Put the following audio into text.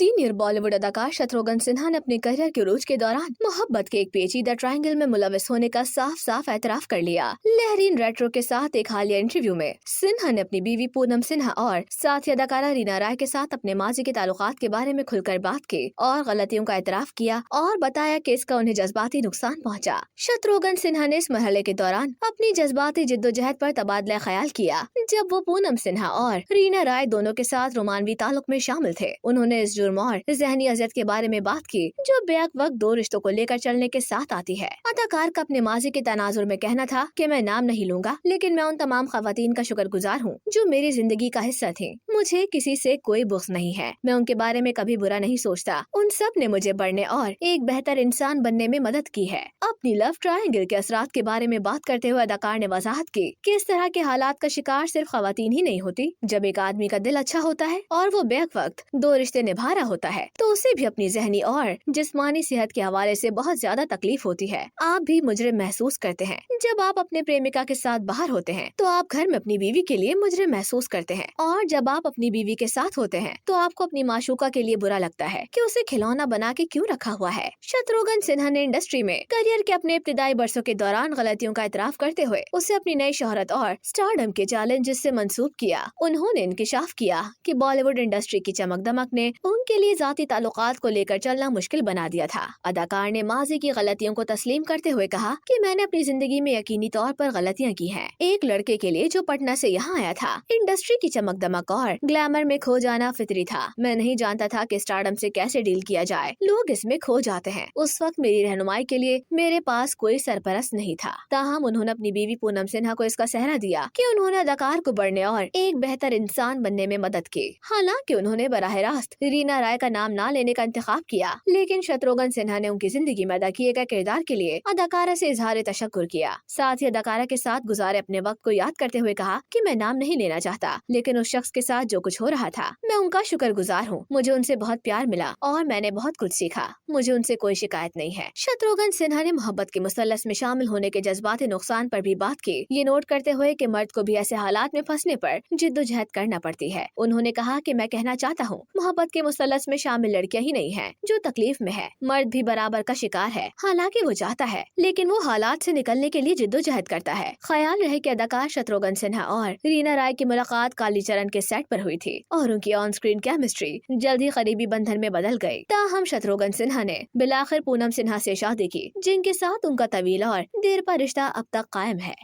Senior Bollywood अदाकार शत्रुघ्न सिन्हा ने अपने करियर के उरूज के दौरान मोहब्बत के एक पेचीदा ट्रायंगल में मुलविस होने का साफ साफ एतराफ कर लिया। लहरीन रेट्रो के साथ एक हालिया इंटरव्यू में सिन्हा ने अपनी बीवी पूनम सिन्हा और साथी अदाकारा रीना राय के साथ अपने माजी के ताल्लुकात के बारे में खुलकर बात की और गलतियों का एतराफ किया और बताया कि इसका उन्हें जज्बाती नुकसान पहुंचा। शत्रुघ्न सिन्हा ने इस मरहले के दौरान अपनी जज्बाती जिद्दोजहद पर तबादला ख्याल किया जब वो पूनम सिन्हा और रीना राय दोनों के साथ रोमानवी ताल्लुक में शामिल थे। उन्होंने इस जुर्म और ज़हनी अजियत के बारे में बात की जो बेक वक्त दो रिश्तों को लेकर चलने के साथ आती है। अदाकार का अपने माजी के तनाजुर में कहना था कि मैं नाम नहीं लूंगा, लेकिन मैं उन तमाम खवातीन का शुक्रगुजार हूँ जो मेरी जिंदगी का हिस्सा थी। मुझे किसी से कोई बुग़्ज़ नहीं है, मैं उनके बारे में कभी बुरा नहीं सोचता। उन सब ने मुझे बढ़ने और एक बेहतर इंसान बनने में मदद की है। अपनी लव ट्रायंगल के असरात के बारे में बात करते हुए अदाकार ने वजाहत की कि इस तरह के हालात का शिकार सिर्फ खवातीन ही नहीं होती। जब एक आदमी का दिल अच्छा होता है और वो बेक वक्त दो रिश्ते निभा रहा होता है तो उसे भी अपनी जहनी और जिस्मानी सेहत के हवाले से बहुत ज्यादा तकलीफ होती है। आप भी मुजरिम महसूस करते हैं जब आप अपने प्रेमिका के साथ बाहर होते हैं तो आप घर में अपनी बीवी के लिए मुजरिम महसूस करते हैं, और जब आप अपनी बीवी के साथ होते हैं तो आपको अपनी माशूका के लिए बुरा लगता है कि उसे खिलौना बना के क्यों रखा हुआ है। शत्रुघ्न सिन्हा ने इंडस्ट्री में करियर के अपने इब्तिदाई बरसों के दौरान गलतियों का इतराफ करते हुए उसे अपनी नई शोहरत और स्टारडम के चैलेंजेस से मंसूब किया। उन्होंने इंकिशाफ किया कि बॉलीवुड इंडस्ट्री की चमक दमक ने उनके लिए जाती ताल्लुकात को लेकर चलना मुश्किल बना दिया था। अदाकार ने माजी की गलतियों को तस्लीम करते हुए कहा कि मैंने अपनी जिंदगी में यकीनी तौर पर गलतियां की हैं। एक लड़के के लिए जो पटना से यहाँ आया था, इंडस्ट्री की चमक दमक और ग्लैमर में खो जाना फितरी था। मैं नहीं जानता था कि स्टारडम से कैसे डील किया जाए, लोग इसमें खो जाते हैं। उस वक्त मेरी रहनुमाई के लिए मेरे पास कोई सरपरस्त नहीं था। ताहम उन्होंने अपनी बीवी पूनम सिन्हा को इसका सहरा दिया कि उन्होंने अदाकार को बढ़ने और एक बेहतर इंसान बनने में मदद की। हालांकि उन्होंने बराह रास्त रीना राय का नाम ना लेने का इंतखाब किया, लेकिन शत्रुघ्न सिन्हा ने उनकी जिंदगी में अदा किए गए किरदार के लिए अदाकारा से इजहार तशक्कुर किया। साथ ही अदाकारा के साथ गुजारे अपने वक्त को याद करते हुए कहा कि मैं नाम नहीं लेना चाहता, लेकिन उस शख्स के साथ जो कुछ हो रहा था मैं उनका शुक्रगुजार हूँ। मुझे उनसे बहुत प्यार मिला और मैंने बहुत कुछ सीखा। मुझे उनसे कोई शिकायत नहीं है। शत्रुघ्न सिन्हा ने मोहब्बत के मुसल्लस में शामिल होने के जज्बाती नुकसान पर भी बात की, ये नोट करते हुए कि मर्द को भी ऐसे हालात में फंसने पर जिद्दोजहद करना पड़ती है। उन्होंने कहा कि मैं कहना चाहता हूँ, मोहब्बत के मुसल्लस में शामिल लड़कियां ही नहीं है जो तकलीफ में है, मर्द भी बराबर का शिकार है। हालांकि वो चाहता है, लेकिन वो हालात से निकलने के लिए जिद्दोजहद करता है। ख्याल रहे कि अदाकार शत्रुघ्न सिन्हा और रीना राय की मुलाकात कालीचरण के सेट पर हुई थी और उनकी ऑन स्क्रीन केमिस्ट्री जल्द ही करीबी बंधन में बदल गई। ताहम शत्रुघ्न सिन्हा ने बिलाखिर पूनम सिन्हा से शादी की, जिनके साथ उनका तवील और देर पर रिश्ता अब तक कायम है।